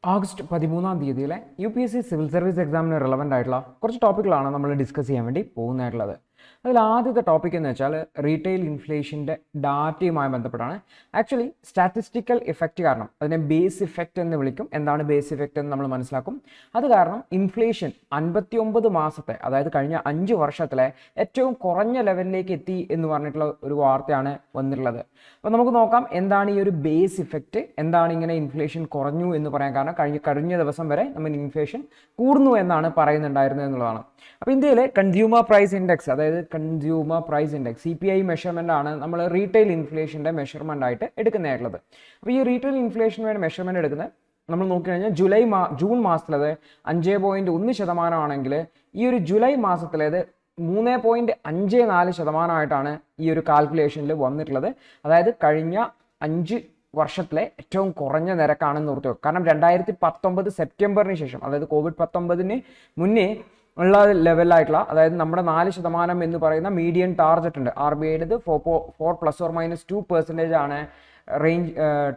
August 13-ാം തീയതിയിലെ UPSC civil service എക്സാമിന് relevant ആയിട്ടുള്ള കുറച്ച് ടോപ്പിക്കുകളാണ് നമ്മൾ ഡിസ്കസ് ചെയ്യാൻ വേണ്ടി പോകുന്നതായിട്ടുള്ളത്. അതിൽ ആദ്യത്തെ ടോപ്പിക് എന്ന് വെച്ചാൽ റീറ്റെയിൽ ഇൻഫ്ലേഷൻ്റെ ഡാറ്റയുമായി ബന്ധപ്പെട്ടാണ്. ആക്ച്വലി സ്റ്റാറ്റിസ്റ്റിക്കൽ ഇഫക്റ്റ് കാരണം അതിനെ ബേസ് ഇഫക്റ്റ് എന്ന് വിളിക്കും. എന്താണ് ബേസ് ഇഫക്റ്റ് എന്ന് നമ്മൾ മനസ്സിലാക്കും. അത് കാരണം ഇൻഫ്ലേഷൻ 59 മാസത്തെ, അതായത് കഴിഞ്ഞ 5 വർഷത്തിലെ ഏറ്റവും കുറഞ്ഞ ലെവലിലേക്ക് എത്തി എന്ന് പറഞ്ഞിട്ടുള്ള ഒരു വാർത്തയാണ് വന്നിട്ടുള്ളത്. അപ്പോൾ നമുക്ക് നോക്കാം എന്താണ് ഈ ഒരു ബേസ് ഇഫക്റ്റ്, എന്താണ് ഇങ്ങനെ ഇൻഫ്ലേഷൻ കുറഞ്ഞു എന്ന് പറയാൻ കാരണം. കഴിഞ്ഞ ദിവസം വരെ നമ്മൾ ഇൻഫ്ലേഷൻ കൂടുന്നു എന്നാണ് പറയുന്നുണ്ടായിരുന്നത് എന്നുള്ളതാണ്. അപ്പോൾ ഇന്ത്യയിലെ കൺസ്യൂമർ പ്രൈസ് ഇൻഡെക്സ്, അതായത് consumer price index CPI measurement ആണ് നമ്മൾ റീറ്റെയിൽ ഇൻഫ്ലേഷൻ്റെ മെഷർമെൻ്റ് ആയിട്ട് എടുക്കുന്നതായിട്ടുള്ളത്. അപ്പോൾ ഈ റീറ്റെയിൽ ഇൻഫ്ലേഷൻ്റെ മെഷർമെൻറ്റ് എടുക്കുന്നത് നമ്മൾ നോക്കിക്കഴിഞ്ഞാൽ ജൂൺ മാസത്തിലത് 5.1% ആണെങ്കിൽ ഈ ഒരു ജൂലൈ മാസത്തിലേത് 3.54% ഈ ഒരു കാൽക്കുലേഷനിൽ വന്നിട്ടുള്ളത്. അതായത് കഴിഞ്ഞ 5 വർഷത്തിലെ ഏറ്റവും കുറഞ്ഞ നിരക്കാണെന്ന് ഓർത്തു വെക്കുക. കാരണം 2019 സെപ്റ്റംബറിന് ശേഷം, അതായത് COVID-19 മുന്നേ ഉള്ള ലെവലായിട്ടുള്ള, അതായത് നമ്മുടെ 4% എന്ന് പറയുന്ന മീഡിയൻ ടാർഗറ്റ് ഉണ്ട്. RBIയുടേത് 4+or-2% ആണ് റേഞ്ച്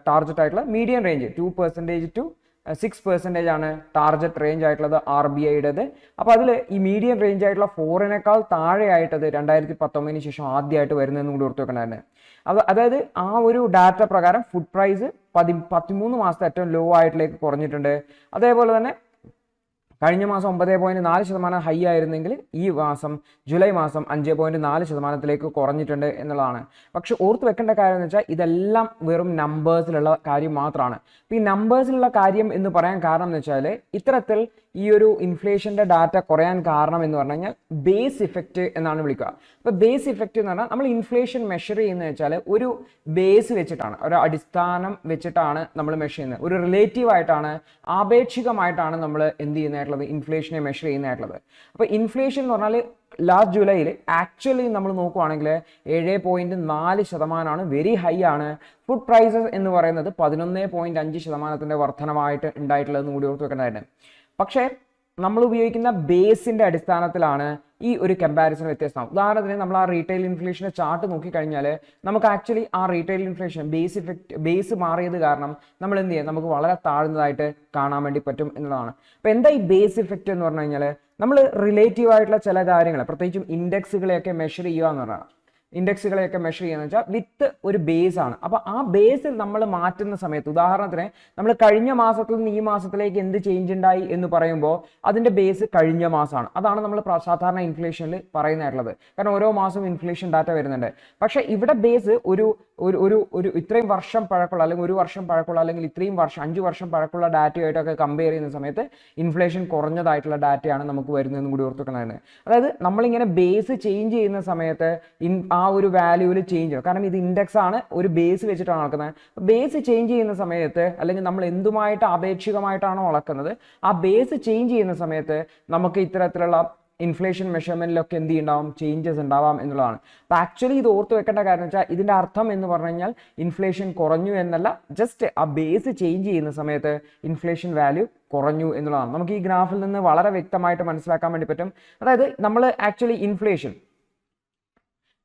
ടാർഗറ്റ് ആയിട്ടുള്ള മീഡിയൻ റേഞ്ച്. 2% to 6% ആണ് ടാർഗറ്റ് റേഞ്ച് ആയിട്ടുള്ളത് RBIയുടേത്. അപ്പോൾ അതിൽ ഈ മീഡിയൻ റേഞ്ച് ആയിട്ടുള്ള 4-നേക്കാൾ താഴെയായിട്ടത് 2019 ശേഷം ആദ്യമായിട്ട് വരുന്നതെന്ന് കൂടി ഓർത്ത് വെക്കണമായിരുന്നു. അതായത് ആ ഒരു ഡാറ്റ പ്രകാരം ഫുഡ് പ്രൈസ് 13 മാസത്തെ ഏറ്റവും ലോ ആയിട്ടിലേക്ക് കുറഞ്ഞിട്ടുണ്ട്. അതേപോലെ തന്നെ കഴിഞ്ഞ മാസം 9.4% ഹൈ ആയിരുന്നെങ്കിൽ ഈ മാസം ജൂലൈ മാസം 5.4%-ലേക്ക് കുറഞ്ഞിട്ടുണ്ട് എന്നുള്ളതാണ്. പക്ഷെ ഓർത്ത് വെക്കേണ്ട കാര്യം എന്ന് വെച്ചാൽ ഇതെല്ലാം വെറും നമ്പേഴ്സിലുള്ള കാര്യം മാത്രമാണ്. അപ്പോൾ ഈ നമ്പേഴ്സിലുള്ള കാര്യം എന്ന് പറയാൻ കാരണം എന്ന് വെച്ചാൽ ഇത്തരത്തിൽ ഈ ഒരു ഇൻഫ്ലേഷൻ്റെ ഡാറ്റ കുറയാൻ കാരണം എന്ന് പറഞ്ഞു കഴിഞ്ഞാൽ ബേസ് ഇഫക്റ്റ് എന്നാണ് വിളിക്കുക. അപ്പോൾ ബേസ് ഇഫക്റ്റ് എന്ന് പറഞ്ഞാൽ നമ്മൾ ഇൻഫ്ലേഷൻ മെഷർ ചെയ്യുന്നത് വെച്ചാൽ ഒരു ബേസ് വെച്ചിട്ടാണ്, ഒരു അടിസ്ഥാനം വെച്ചിട്ടാണ് നമ്മൾ മെഷർ ചെയ്യുന്നത്. ഒരു റിലേറ്റീവ് ആയിട്ടാണ്, ആപേക്ഷികമായിട്ടാണ് നമ്മൾ എന്ത് ചെയ്യുന്നതായിട്ടുള്ളത്, ഇൻഫ്ലേഷനെ മെഷർ ചെയ്യുന്നതായിട്ടുള്ളത്. അപ്പോൾ ഇൻഫ്ലേഷൻ എന്ന് പറഞ്ഞാൽ ലാസ്റ്റ് ജൂലൈയിൽ ആക്ച്വലി നമ്മൾ നോക്കുവാണെങ്കിൽ 7.4% വെരി ഹൈ ആണ്. ഫുഡ് പ്രൈസസ് എന്ന് പറയുന്നത് 11.5% വർധനമായിട്ട് ഉണ്ടായിട്ടുള്ളതെന്ന് കൂടി ഓർത്ത് വെക്കേണ്ടതായിട്ട്. പക്ഷേ നമ്മൾ ഉപയോഗിക്കുന്ന ബേസിൻ്റെ അടിസ്ഥാനത്തിലാണ് ഈ ഒരു കമ്പാരിസൺ വ്യത്യസ്തം. ഉദാഹരണത്തിന് നമ്മൾ ആ റീറ്റെയിൽ ഇൻഫ്ലേഷൻ്റെ ചാർട്ട് നോക്കിക്കഴിഞ്ഞാൽ നമുക്ക് ആക്ച്വലി ആ റീറ്റെയിൽ ഇൻഫ്ലേഷൻ ബേസ് മാറിയത് കാരണം നമ്മൾ എന്ത് ചെയ്യാം, നമുക്ക് വളരെ താഴ്ന്നതായിട്ട് കാണാൻ വേണ്ടി പറ്റും എന്നുള്ളതാണ്. അപ്പോൾ എന്താ ഈ ബേസ് ഇഫക്റ്റ് എന്ന് പറഞ്ഞു കഴിഞ്ഞാൽ നമ്മൾ റിലേറ്റീവ് ആയിട്ടുള്ള ചില കാര്യങ്ങൾ, പ്രത്യേകിച്ചും ഇൻഡെക്സുകളെയൊക്കെ മെഷർ ചെയ്യുക എന്ന് പറഞ്ഞാൽ, ഇൻഡെക്സുകളെയൊക്കെ മെഷർ ചെയ്യുന്നത് വെച്ചാൽ വിത്ത് ഒരു ബേസ് ആണ്. അപ്പോൾ ആ ബേസിൽ നമ്മൾ മാറ്റുന്ന സമയത്ത്, ഉദാഹരണത്തിന് നമ്മൾ കഴിഞ്ഞ മാസത്തിൽ നിന്ന് ഈ മാസത്തിലേക്ക് എന്ത് ചേഞ്ച് ഉണ്ടായി എന്ന് പറയുമ്പോൾ അതിൻ്റെ ബേസ് കഴിഞ്ഞ മാസമാണ്. അതാണ് നമ്മൾ സാധാരണ ഇൻഫ്ലേഷനിൽ പറയുന്നതായിട്ടുള്ളത്. കാരണം ഓരോ മാസവും ഇൻഫ്ലേഷൻ ഡാറ്റ വരുന്നുണ്ട്. പക്ഷേ ഇവിടെ ബേസ് ഒരു ഇത്രയും വർഷം പഴക്കമുള്ള, അല്ലെങ്കിൽ 1 വർഷം പഴക്കമുള്ള, അല്ലെങ്കിൽ ഇത്രയും വർഷം 5 വർഷം പഴക്കമുള്ള ഡാറ്റയായിട്ടൊക്കെ കമ്പയർ ചെയ്യുന്ന സമയത്ത് ഇൻഫ്ലേഷൻ കുറഞ്ഞതായിട്ടുള്ള ഡാറ്റയാണ് നമുക്ക് വരുന്നതെന്ന് കൂടി ഓർത്ത് വെക്കുന്നതാണ്. അതായത് നമ്മളിങ്ങനെ ബേസ് ചേഞ്ച് ചെയ്യുന്ന സമയത്ത് ആ ഒരു വാല്യൂവിൽ ചേഞ്ച് ചെയ്യും. കാരണം ഇത് ഇൻഡെക്സ് ആണ്, ഒരു ബേസ് വെച്ചിട്ടാണ് അളക്കുന്നത്. ബേസ് ചേഞ്ച് ചെയ്യുന്ന സമയത്ത്, അല്ലെങ്കിൽ നമ്മൾ എന്തുമായിട്ട് ആപേക്ഷികമായിട്ടാണോ അളക്കുന്നത്, ആ ബേസ് ചേഞ്ച് ചെയ്യുന്ന സമയത്ത് നമുക്ക് ഇത്തരത്തിലുള്ള ഇൻഫ്ലേഷൻ മെഷർമെൻറ്റിലൊക്കെ എന്ത് ഉണ്ടാവും, ചേഞ്ചസ് ഉണ്ടാവാം എന്നുള്ളതാണ്. അപ്പോൾ ആക്ച്വലി ഇത് ഓർത്ത് വെക്കേണ്ട കാര്യം വെച്ചാൽ ഇതിൻ്റെ അർത്ഥം എന്ന് പറഞ്ഞു കഴിഞ്ഞാൽ ഇൻഫ്ലേഷൻ കുറഞ്ഞു എന്നല്ല, ജസ്റ്റ് ആ ബേസ് ചേഞ്ച് ചെയ്യുന്ന സമയത്ത് ഇൻഫ്ലേഷൻ വാല്യൂ കുറഞ്ഞു എന്നുള്ളതാണ്. നമുക്ക് ഈ ഗ്രാഫിൽ നിന്ന് വളരെ വ്യക്തമായിട്ട് മനസ്സിലാക്കാൻ വേണ്ടി പറ്റും. അതായത് നമ്മൾ ആക്ച്വലി ഇൻഫ്ലേഷൻ,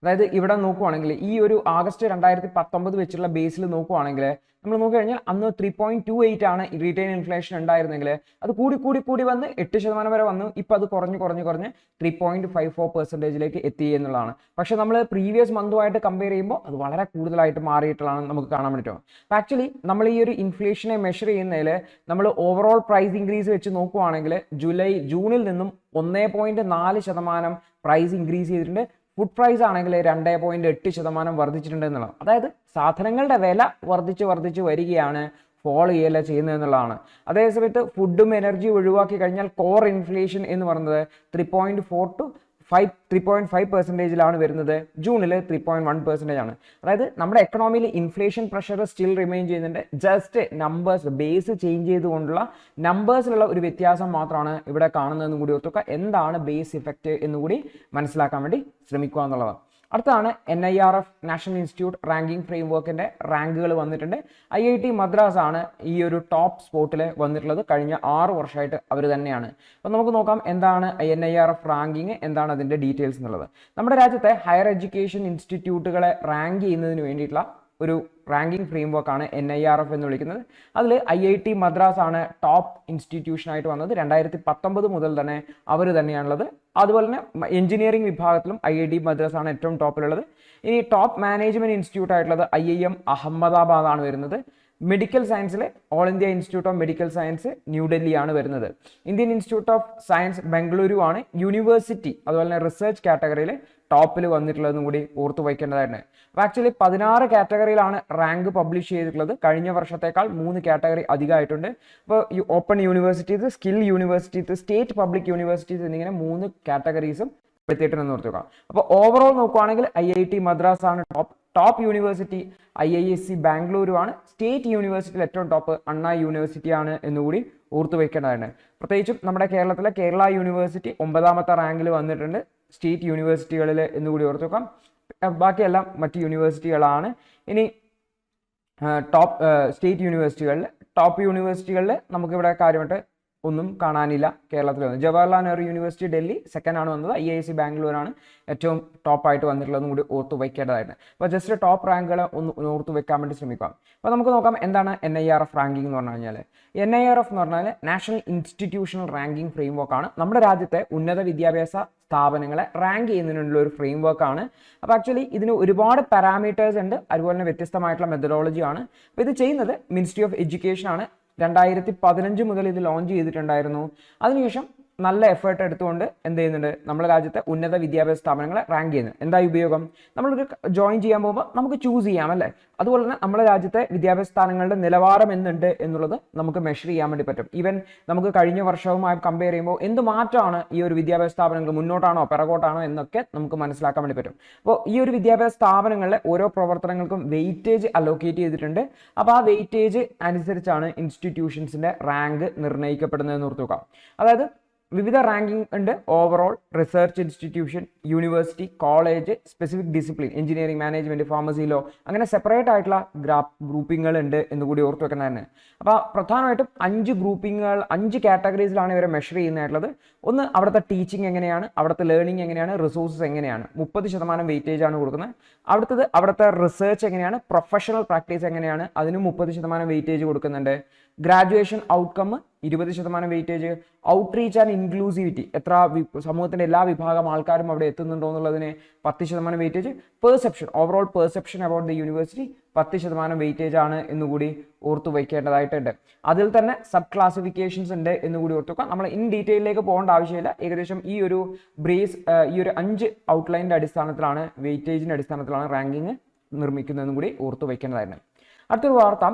അതായത് ഇവിടെ നോക്കുവാണെങ്കിൽ ഈ ഒരു ആഗസ്റ്റ് 2019 വെച്ചുള്ള ബേസിൽ നോക്കുവാണെങ്കിൽ നമ്മൾ നോക്കിക്കഴിഞ്ഞാൽ അന്ന് 3.28 ആണ് റീറ്റെയിൽ ഇൻഫ്ലേഷൻ ഉണ്ടായിരുന്നെങ്കിൽ അത് കൂടി വന്ന് 8% വരെ വന്നു. ഇപ്പം അത് കുറഞ്ഞ് 3.54%-ലേക്ക് എത്തി എന്നുള്ളതാണ്. പക്ഷെ നമ്മൾ പ്രീവിയസ് മന്തുമായിട്ട് കമ്പയർ ചെയ്യുമ്പോൾ അത് വളരെ കൂടുതലായിട്ട് മാറിയിട്ടുള്ളതാണ് നമുക്ക് കാണാൻ പറ്റും. അപ്പോൾ ആക്ച്വലി നമ്മൾ ഈ ഒരു ഇൻഫ്ലേഷനെ മെഷർ ചെയ്യുന്നതിൽ നമ്മൾ ഓവറോൾ പ്രൈസ് ഇൻക്രീസ് വെച്ച് നോക്കുവാണെങ്കിൽ ജൂണിൽ നിന്നും 1.4% പ്രൈസ് ഇൻക്രീസ് ചെയ്തിട്ടുണ്ട്. ഫുഡ് പ്രൈസ് ആണെങ്കിൽ 2.8% വർദ്ധിച്ചിട്ടുണ്ട് എന്നുള്ളത്. അതായത് സാധനങ്ങളുടെ വില വർദ്ധിച്ച് വരികയാണ്, ഫോൾ ചെയ്യല്ല ചെയ്യുന്നത് എന്നുള്ളതാണ്. അതേസമയത്ത് ഫുഡും എനർജിയും ഒഴിവാക്കി കഴിഞ്ഞാൽ കോർ ഇൻഫ്ലേഷൻ എന്ന് പറയുന്നത് 3.5%-3.5%-ലാണ് വരുന്നത്. ജൂണിൽ 3.1% ആണ്. അതായത് നമ്മുടെ എക്കണോമിയിൽ ഇൻഫ്ലേഷൻ പ്രഷർ സ്റ്റിൽ റിമെയിൻ ചെയ്യുന്നുണ്ട്. ജസ്റ്റ് നമ്പേഴ്സ്, ബേസ് ചേഞ്ച് ചെയ്തുകൊണ്ടുള്ള നമ്പേഴ്സിലുള്ള ഒരു വ്യത്യാസം മാത്രമാണ് ഇവിടെ കാണുന്നതെന്ന് കൂടി ഓർത്തുക. എന്താണ് ബേസ് ഇഫക്റ്റ് എന്നുകൂടി മനസ്സിലാക്കാൻ വേണ്ടി ശ്രമിക്കുക എന്നുള്ളതാണ്. അടുത്താണ് NIRF നാഷണൽ ഇൻസ്റ്റിറ്റ്യൂട്ട് റാങ്കിങ് ഫ്രെയിംവർക്കിൻ്റെ റാങ്കുകൾ വന്നിട്ടുണ്ട്. IIT മദ്രാസ് ആണ് ഈ ഒരു ടോപ്പ് സ്പോട്ടിൽ വന്നിട്ടുള്ളത്. കഴിഞ്ഞ 6 വർഷമായിട്ട് അവർ തന്നെയാണ്. അപ്പോൾ നമുക്ക് നോക്കാം എന്താണ് NIRF റാങ്കിങ്, എന്താണ് അതിൻ്റെ ഡീറ്റെയിൽസ് എന്നുള്ളത്. നമ്മുടെ രാജ്യത്തെ ഹയർ എഡ്യൂക്കേഷൻ ഇൻസ്റ്റിറ്റ്യൂട്ടുകളെ റാങ്ക് ചെയ്യുന്നതിന് വേണ്ടിയിട്ടുള്ള ഒരു റാങ്കിങ് ഫ്രെയിം വർക്കാണ് NIRF എന്ന് വിളിക്കുന്നത്. അതിൽ IIT മദ്രാസ് ആണ് ടോപ്പ് ഇൻസ്റ്റിറ്റ്യൂഷനായിട്ട് വന്നത്. 2019 മുതൽ തന്നെ അവർ തന്നെയാണുള്ളത്. അതുപോലെ തന്നെ എഞ്ചിനീയറിംഗ് വിഭാഗത്തിലും IIT മദ്രാസ് ആണ് ഏറ്റവും ടോപ്പിലുള്ളത്. ഇനി ടോപ്പ് മാനേജ്മെന്റ് ഇൻസ്റ്റിറ്റ്യൂട്ട് ആയിട്ടുള്ളത് IIM അഹമ്മദാബാദ് ആണ് വരുന്നത്. മെഡിക്കൽ സയൻസിലെ all India institute of medical science ന്യൂഡൽഹിയാണ് വരുന്നത്. Indian institute of science Bengaluru ആണ് യൂണിവേഴ്സിറ്റി അതുപോലെ തന്നെ റിസർച്ച് കാറ്റഗറിയിൽ ടോപ്പിൽ വന്നിട്ടുള്ളതെന്നും കൂടി ഓർത്തു വയ്ക്കേണ്ടതായിട്ടുണ്ട്. അപ്പോൾ ആക്ച്വലി 16 കാറ്റഗറിയിലാണ് റാങ്ക് പബ്ലിഷ് ചെയ്തിട്ടുള്ളത്. കഴിഞ്ഞ വർഷത്തേക്കാൾ 3 കാറ്റഗറി അധികമായിട്ടുണ്ട്. അപ്പോൾ ഈ open universities, skill universities, state public universities എന്നിങ്ങനെ 3 കാറ്റഗറീസും എത്തിയിട്ടുണ്ടെന്ന് ഓർത്തുക. അപ്പോൾ ഓവറോൾ നോക്കുകയാണെങ്കിൽ IIT മദ്രാസ് ആണ് ടോപ്പ് യൂണിവേഴ്സിറ്റി IISc ബാംഗ്ലൂരു ആണ്. സ്റ്റേറ്റ് യൂണിവേഴ്സിറ്റിയിൽ ഏറ്റവും ടോപ്പ് അണ്ണാ യൂണിവേഴ്സിറ്റി ആണ് എന്നുകൂടി ഓർത്തു വയ്ക്കേണ്ടതാണ്. പ്രത്യേകിച്ചും നമ്മുടെ കേരളത്തിലെ കേരള യൂണിവേഴ്സിറ്റി 9ാമത്തെ റാങ്കിൽ വന്നിട്ടുണ്ട് സ്റ്റേറ്റ് യൂണിവേഴ്സിറ്റികളിൽ എന്നുകൂടി ഓർത്തു വെക്കാം. ബാക്കിയെല്ലാം മറ്റ് യൂണിവേഴ്സിറ്റികളാണ്. ഇനി സ്റ്റേറ്റ് യൂണിവേഴ്സിറ്റികളിൽ നമുക്കിവിടെ കാര്യമായിട്ട് ഒന്നും കാണാനില്ല. കേരളത്തിൽ വന്നത് ജവഹർലാൽ നെഹ്റു യൂണിവേഴ്സിറ്റി ഡൽഹി സെക്കൻഡാണ് വന്നത്. IISc ബാംഗ്ലൂരാണ് ഏറ്റവും ടോപ്പായിട്ട് വന്നിട്ടുള്ളതെന്നും കൂടി ഓർത്തു വയ്ക്കേണ്ടതായിട്ട്. അപ്പോൾ ജസ്റ്റ് ടോപ്പ് റാങ്കുകൾ ഒന്ന് ഓർത്തു വെക്കാൻ വേണ്ടി ശ്രമിക്കാം. അപ്പോൾ നമുക്ക് നോക്കാം എന്താണ് NIRF റാങ്കിങ് എന്ന് പറഞ്ഞു കഴിഞ്ഞാൽ. NIRF എന്ന് പറഞ്ഞാൽ നാഷണൽ ഇൻസ്റ്റിറ്റ്യൂഷണൽ റാങ്കിങ് ഫ്രെയിം വർക്കാണ്. നമ്മുടെ രാജ്യത്തെ ഉന്നത വിദ്യാഭ്യാസ സ്ഥാപനങ്ങളെ റാങ്ക് ചെയ്യുന്നതിനുള്ള ഒരു ഫ്രെയിം വർക്കാണ്. അപ്പോൾ ആക്ച്വലി ഇതിന് ഒരുപാട് പാരാമീറ്റേഴ്സ് ഉണ്ട്. അതുപോലെ തന്നെ വ്യത്യസ്തമായിട്ടുള്ള മെത്തഡോളജി ആണ്. അപ്പോൾ ഇത് ചെയ്യുന്നത് മിനിസ്ട്രി ഓഫ് എഡ്യൂക്കേഷൻ ആണ്. 2015 മുതൽ ഇത് ലോഞ്ച് ചെയ്തിട്ടുണ്ടായിരുന്നു. അതിനുശേഷം നല്ല എഫേർട്ട് എടുത്തുകൊണ്ട് എന്ത് ചെയ്യുന്നുണ്ട്, നമ്മുടെ രാജ്യത്തെ ഉന്നത വിദ്യാഭ്യാസ സ്ഥാപനങ്ങളെ റാങ്ക് ചെയ്യുന്നത്. എന്താ ഉപയോഗം? നമ്മളൊരു ജോയിൻ ചെയ്യാൻ പോകുമ്പോൾ നമുക്ക് ചൂസ് ചെയ്യാം അല്ലേ. അതുപോലെ തന്നെ നമ്മുടെ രാജ്യത്തെ വിദ്യാഭ്യാസ സ്ഥാപനങ്ങളുടെ നിലവാരം എന്തുണ്ട് എന്നുള്ളത് നമുക്ക് മെഷർ ചെയ്യാൻ വേണ്ടി പറ്റും. ഈവൻ നമുക്ക് കഴിഞ്ഞ വർഷവുമായി കമ്പയർ ചെയ്യുമ്പോൾ എന്ത് മാറ്റമാണ് ഈ ഒരു വിദ്യാഭ്യാസ സ്ഥാപനങ്ങൾ, മുന്നോട്ടാണോ പിറകോട്ടാണോ എന്നൊക്കെ നമുക്ക് മനസ്സിലാക്കാൻ വേണ്ടി പറ്റും. അപ്പോൾ ഈ ഒരു വിദ്യാഭ്യാസ സ്ഥാപനങ്ങളിലെ ഓരോ പ്രവർത്തനങ്ങൾക്കും വെയിറ്റേജ് അലോക്കേറ്റ് ചെയ്തിട്ടുണ്ട്. അപ്പോൾ ആ വെയിറ്റേജ് അനുസരിച്ചാണ് ഇൻസ്റ്റിറ്റ്യൂഷൻസിന്റെ റാങ്ക് നിർണ്ണയിക്കപ്പെടുന്നതെന്ന് ഓർത്തുക. അതായത് വിവിധ റാങ്കിങ് ഉണ്ട്. Overall, research institution, university, college, specific discipline, engineering, management, pharmacy, law, അങ്ങനെ സെപ്പറേറ്റ് ആയിട്ടുള്ള ഗ്രൂപ്പിംഗുകൾ ഉണ്ട് എന്ന് കൂടി ഓർത്ത് വെക്കുന്നതാണ്. അപ്പോൾ പ്രധാനമായിട്ടും 5 കാറ്റഗറീസിലാണ് ഇവരെ മെഷർ ചെയ്യുന്നതായിട്ടുള്ളത്. ഒന്ന് അവിടുത്തെ ടീച്ചിങ് എങ്ങനെയാണ്, അവിടുത്തെ ലേണിംഗ് എങ്ങനെയാണ്, റിസോഴ്സസ് എങ്ങനെയാണ്, 30% വെയിറ്റേജ് ആണ് കൊടുക്കുന്നത്. അടുത്തത് അവിടുത്തെ റിസർച്ച് എങ്ങനെയാണ്, പ്രൊഫഷണൽ പ്രാക്ടീസ് എങ്ങനെയാണ്, അതിന് 30% വെയിറ്റേജ് കൊടുക്കുന്നുണ്ട്. Graduation outcome 20% weightage. Outreach and inclusivity, എത്ര സമൂഹത്തിന്റെ എല്ലാ വിഭാഗം ആൾക്കാരും അവിടെ എത്തുന്നുണ്ടോ എന്നുള്ളതിന് 10% weightage. Perception, overall perception about the university 10% weightage ആണ് എന്നുകൂടി ഓർത്തു വയ്ക്കേണ്ടതായിട്ടുണ്ട്. അതിൽ തന്നെ സബ് ക്ലാസിഫിക്കേഷൻസ് ഉണ്ട് എന്നുകൂടി ഓർത്തു വെക്കാം. നമ്മൾ ഇൻ ഡീറ്റെയിലേക്ക് പോകേണ്ട ആവശ്യമില്ല. ഏകദേശം ഈ ഒരു 5 ഔട്ട്ലൈനിന്റെ അടിസ്ഥാനത്തിലാണ്, വെയിറ്റേജിന്റെ അടിസ്ഥാനത്തിലാണ് റാങ്കിങ് നിർമ്മിക്കുന്നതെന്നും കൂടി ഓർത്തു വയ്ക്കേണ്ടതായിരുന്നു. അടുത്തൊരു വാർത്ത,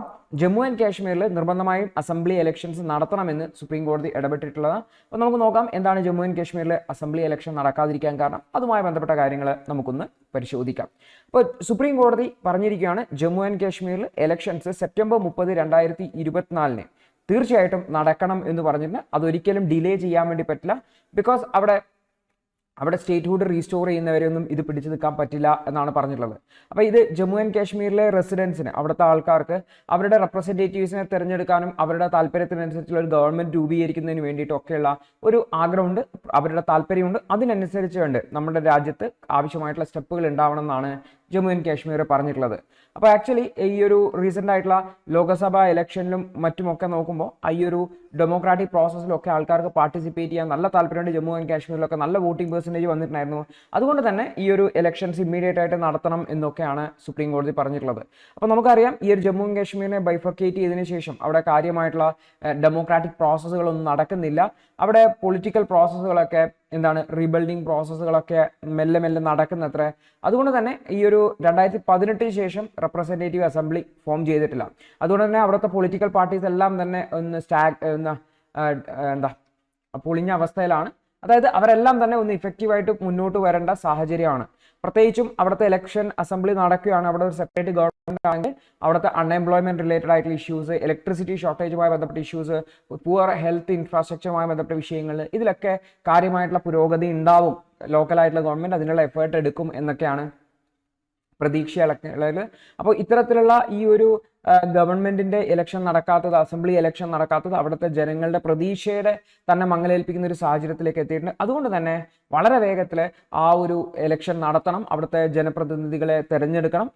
ജമ്മു ആൻഡ് കാശ്മീരിൽ നിർബന്ധമായും അസംബ്ലി ഇലക്ഷൻസ് നടത്തണമെന്ന് സുപ്രീം കോടതി ഇടപെട്ടിട്ടുള്ളത്. അപ്പോൾ നമുക്ക് നോക്കാം എന്താണ് ജമ്മു ആൻഡ് കാശ്മീരിൽ അസംബ്ലി ഇലക്ഷൻ നടക്കാതിരിക്കാൻ കാരണം. അതുമായി ബന്ധപ്പെട്ട കാര്യങ്ങൾ നമുക്കൊന്ന് പരിശോധിക്കാം. അപ്പോൾ സുപ്രീം കോടതി പറഞ്ഞിരിക്കുകയാണ് ജമ്മു ആൻഡ് കാശ്മീരിൽ ഇലക്ഷൻസ് സെപ്റ്റംബർ 30, 2024 തീർച്ചയായിട്ടും നടക്കണം എന്ന് പറഞ്ഞിട്ട് അതൊരിക്കലും ഡിലേ ചെയ്യാൻ വേണ്ടി പറ്റില്ല. ബിക്കോസ് അവിടെ സ്റ്റേറ്റ്ഹുഡ് റീസ്റ്റോർ ചെയ്യുന്നവരെയൊന്നും ഇത് പിടിച്ചു നിൽക്കാൻ പറ്റില്ല എന്നാണ് പറഞ്ഞിട്ടുള്ളത്. അപ്പോൾ ഇത് ജമ്മു ആൻഡ് കാശ്മീരിലെ റെസിഡൻസിന്, അവിടുത്തെ ആൾക്കാർക്ക് അവരുടെ റെപ്രസെൻറ്റേറ്റീവ്സിനെ തിരഞ്ഞെടുക്കാനും അവരുടെ താല്പര്യത്തിനനുസരിച്ചുള്ള ഒരു ഗവൺമെന്റ് രൂപീകരിക്കുന്നതിന് വേണ്ടിയിട്ടൊക്കെയുള്ള ഒരു ആഗ്രഹമുണ്ട്, അവരുടെ താല്പര്യമുണ്ട്. അതിനനുസരിച്ച് വേണ്ട നമ്മുടെ രാജ്യത്ത് ആവശ്യമായിട്ടുള്ള സ്റ്റെപ്പുകൾ ഉണ്ടാവണം എന്നാണ് ജമ്മു ആൻഡ് കാശ്മീർ പറഞ്ഞിട്ടുള്ളത്. അപ്പോൾ ആക്ച്വലി ഈ ഒരു റീസെൻ്റ് ആയിട്ടുള്ള ലോക്സഭാ ഇലക്ഷനിലും മറ്റുമൊക്കെ നോക്കുമ്പോൾ ഈ ഒരു ഡെമോക്രാറ്റിക് പ്രോസസ്സിലൊക്കെ ആൾക്കാർക്ക് പാർട്ടിസിപ്പേറ്റ് ചെയ്യാൻ നല്ല താല്പര്യമുണ്ട്. ജമ്മു ആൻഡ് കാശ്മീരിലൊക്കെ നല്ല വോട്ടിംഗ് പെർസെൻറ്റേജ് വന്നിട്ടുണ്ടായിരുന്നു. അതുകൊണ്ട് തന്നെ ഈ ഒരു ഇലക്ഷൻസ് ഇമ്മീഡിയറ്റ് ആയിട്ട് നടത്തണം എന്നൊക്കെയാണ് സുപ്രീം കോടതി പറഞ്ഞിട്ടുള്ളത്. അപ്പോൾ നമുക്കറിയാം ഈ ഒരു ജമ്മു ആൻഡ് കാശ്മീരിനെ ബൈഫർക്കേറ്റ് ചെയ്തതിനു ശേഷം അവിടെ കാര്യമായിട്ടുള്ള ഡെമോക്രാറ്റിക് പ്രോസസ്സുകളൊന്നും നടക്കുന്നില്ല. അവിടെ പൊളിറ്റിക്കൽ പ്രോസസ്സുകളൊക്കെ റീബിൽഡിംഗ് പ്രോസസ്സുകളൊക്കെ മെല്ലെ മെല്ലെ നടക്കുന്നത്ര. അതുകൊണ്ട് തന്നെ ഈ ഒരു 2018 ശേഷം റെപ്രസെൻറ്റേറ്റീവ് അസംബ്ലി ഫോം ചെയ്തിട്ടില്ല. അതുകൊണ്ട് തന്നെ അവിടുത്തെ പൊളിറ്റിക്കൽ പാർട്ടീസ് എല്ലാം തന്നെ പൊളിഞ്ഞ അവസ്ഥയിലാണ്. അതായത് അവരെല്ലാം തന്നെ ഒന്ന് ഇഫക്റ്റീവായിട്ട് മുന്നോട്ട് വരേണ്ട സാഹചര്യമാണ്. പ്രത്യേകിച്ചും അവിടുത്തെ ഇലക്ഷൻ അസംബ്ലി നടക്കുകയാണ്, അവിടെ ഒരു സെപ്പറേറ്റ് ഗവൺമെന്റ് ആണെങ്കിൽ അവിടുത്തെ അൺഎംപ്ലോയ്മെന്റ് റിലേറ്റഡ് ആയിട്ടുള്ള ഇഷ്യൂസ്, ഇലക്ട്രിസിറ്റി ഷോർട്ടേജുമായി ബന്ധപ്പെട്ട ഇഷ്യൂസ്, പുവർ ഹെൽത്ത് ഇൻഫ്രാസ്ട്രക്ചറുമായി ബന്ധപ്പെട്ട വിഷയങ്ങൾ, ഇതിലൊക്കെ കാര്യമായിട്ടുള്ള പുരോഗതി ഉണ്ടാവും. ലോക്കലായിട്ടുള്ള ഗവൺമെന്റ് അതിനുള്ള എഫേർട്ട് എടുക്കും എന്നൊക്കെയാണ് പ്രതീക്ഷ. അപ്പോൾ ഇത്തരത്തിലുള്ള ഈ ഒരു ഗവൺമെന്റിന്റെ ഇലക്ഷൻ നടക്കാത്തത്, അസംബ്ലി ഇലക്ഷൻ നടക്കാത്തത് അവിടുത്തെ ജനങ്ങളുടെ പ്രതീക്ഷയുടെ തന്നെ മങ്ങലേൽപ്പിക്കുന്ന ഒരു സാഹചര്യത്തിലേക്ക് എത്തിയിട്ടുണ്ട്. അതുകൊണ്ട് തന്നെ വളരെ വേഗത്തിൽ ആ ഒരു ഇലക്ഷൻ നടത്തണം, അവിടുത്തെ ജനപ്രതിനിധികളെ തിരഞ്ഞെടുക്കണം,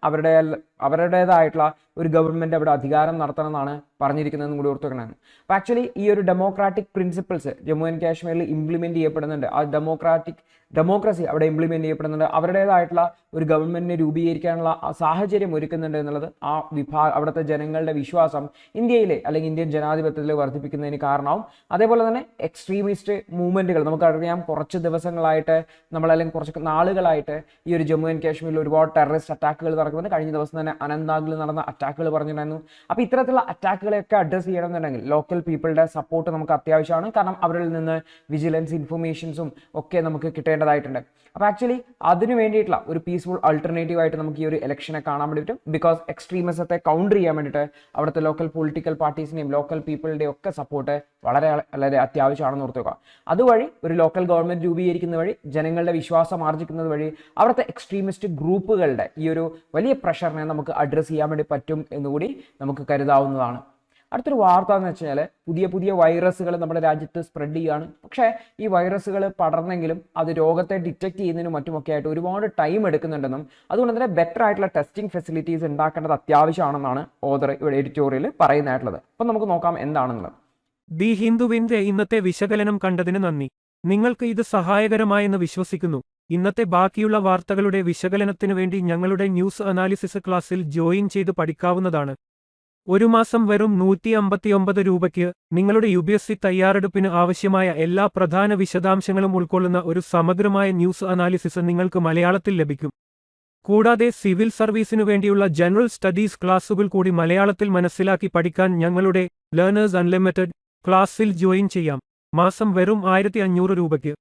അവരുടേതായിട്ടുള്ള ഒരു ഗവൺമെന്റ് അവിടെ അധികാരം നടത്തണം എന്നാണ് പറഞ്ഞിരിക്കുന്നതെന്ന് കൂടി ഓർത്ത് വെക്കണം. അപ്പോൾ ആക്ച്വലി ഈ ഒരു ഡെമോക്രാറ്റിക് പ്രിൻസിപ്പിൾസ് ജമ്മു ആൻഡ് കാശ്മീരിൽ ഇംപ്ലിമെന്റ് ചെയ്യപ്പെടുന്നുണ്ട്. ആ ഡെമോക്രസി അവിടെ ഇംപ്ലിമെന്റ് ചെയ്യപ്പെടുന്നുണ്ട്. അവരുടേതായിട്ടുള്ള ഒരു ഗവൺമെന്റിനെ രൂപീകരിക്കാനുള്ള സാഹചര്യം ഒരുക്കുന്നുണ്ട് എന്നുള്ളത് അവിടുത്തെ ജനങ്ങളുടെ വിശ്വാസം ഇന്ത്യയിലെ അല്ലെങ്കിൽ ഇന്ത്യൻ ജനാധിപത്യത്തിൽ വർദ്ധിപ്പിക്കുന്നതിന് കാരണമാവും. അതേപോലെ തന്നെ എക്സ്ട്രീമിസ്റ്റ് മൂവ്മെന്റുകൾ നമുക്കറിയാം, കുറച്ച് ദിവസങ്ങളായിട്ട് അല്ലെങ്കിൽ കുറച്ച് നാളുകളായിട്ട് ഈ ഒരു ജമ്മു ആൻഡ് കാശ്മീരിൽ ഒരുപാട് ടെററിസ്റ്റ് അറ്റാക്കുകൾ നടക്കുന്നുണ്ട്. കഴിഞ്ഞ ദിവസം തന്നെ അനന്ത്നാഗിൽ നടന്ന അറ്റാക്കുകൾ പറഞ്ഞിട്ടുണ്ടായിരുന്നു. അപ്പോൾ ഇത്തരത്തിലുള്ള അറ്റാക്കുകളെയൊക്കെ അഡ്രസ്സ് ചെയ്യണമെന്നുണ്ടെങ്കിൽ ലോക്കൽ പീപ്പിളുടെ സപ്പോർട്ട് നമുക്ക് അത്യാവശ്യമാണ്. കാരണം അവരിൽ നിന്ന് വിജിലൻസ് ഇൻഫർമേഷൻസും ഒക്കെ നമുക്ക് കിട്ടേണ്ടതായിട്ടുണ്ട്. അപ്പോൾ ആക്ച്വലി അതിന് വേണ്ടിയിട്ടുള്ള ഒരു പീസ്ഫുൾ ആൾട്ടർനേറ്റീവ് ആയിട്ട് നമുക്ക് ഈ ഒരു ഇലക്ഷനെ കാണാൻ വേണ്ടി പറ്റും. ബിക്കോസ് എക്സ്ട്രീമിസത്തെ കൗണ്ടർ ചെയ്യാൻ വേണ്ടിയിട്ട് അവിടുത്തെ ലോക്കൽ പൊളിറ്റിക്കൽ പാർട്ടീസിനെയും ലോക്കൽ പീപ്പിളുടെയും ഒക്കെ സപ്പോർട്ട് വളരെ അത്യാവശ്യമാണെന്ന് ഓർത്തുക. അതുവഴി ഒരു ലോക്കൽ ഗവൺമെന്റ് രൂപീകരിക്കുന്ന വഴി ജനങ്ങളുടെ വിശ്വാസം ആർജിക്കുന്നത് വഴി അവിടുത്തെ എക്സ്ട്രീമിസ്റ്റ് ഗ്രൂപ്പുകളുടെ ഈ ഒരു വലിയ പ്രഷറിനെ നമുക്ക് അഡ്രസ്സ് ചെയ്യാൻ വേണ്ടി പറ്റും എന്നുകൂടി നമുക്ക് കരുതാവുന്നതാണ്. അടുത്തൊരു വാർത്ത എന്ന് വെച്ചാൽ പുതിയ വൈറസുകൾ നമ്മുടെ രാജ്യത്ത് സ്പ്രെഡ് ചെയ്യുകയാണ്. പക്ഷേ ഈ വൈറസുകൾ പടർന്നെങ്കിലും അത് രോഗത്തെ ഡിറ്റക്ട് ചെയ്യുന്നതിനും മറ്റുമൊക്കെ ആയിട്ട് ഒരുപാട് ടൈം എടുക്കുന്നുണ്ടെന്നും അതുകൊണ്ട് തന്നെ ബെറ്റർ ആയിട്ടുള്ള ടെസ്റ്റിംഗ് ഫെസിലിറ്റീസ് ഉണ്ടാക്കേണ്ടത് അത്യാവശ്യമാണെന്നാണ് ഓതർ ഇവിടെ എഡിറ്റോറിയൽ പറയുന്നതായിട്ടുള്ളത്. അപ്പം നമുക്ക് നോക്കാം എന്താണെന്നുള്ളത്. ദി ഹിന്ദുവിന്റെ ഇന്നത്തെ വിശകലനം കണ്ടതിന് നന്ദി. നിങ്ങൾക്ക് ഇത് സഹായകരമായെന്ന് വിശ്വസിക്കുന്നു. ഇന്നത്തെ ബാക്കിയുള്ള വാർത്തകളുടെ വിശകലനത്തിനു വേണ്ടി ഞങ്ങളുടെ ന്യൂസ് അനാലിസിസ് ക്ലാസ്സിൽ ജോയിൻ ചെയ്ത് പഠിക്കാവുന്നതാണ്. ഒരു മാസം വെറും 159 രൂപയ്ക്ക് നിങ്ങളുടെ UPSC തയ്യാറെടുപ്പിന് ആവശ്യമായ എല്ലാ പ്രധാന വിശദാംശങ്ങളും ഉൾക്കൊള്ളുന്ന ഒരു സമഗ്രമായ ന്യൂസ് അനാലിസിസ് നിങ്ങൾക്ക് മലയാളത്തിൽ ലഭിക്കും. കൂടാതെ സിവിൽ സർവീസിനു വേണ്ടിയുള്ള ജനറൽ സ്റ്റഡീസ് ക്ലാസുകൾ കൂടി മലയാളത്തിൽ മനസ്സിലാക്കി പഠിക്കാൻ ഞങ്ങളുടെ ലേണേഴ്സ് അൺലിമിറ്റഡ് ക്ലാസ്സിൽ ജോയിൻ ചെയ്യാം. മാസം വെറും 1500 രൂപയ്ക്ക്.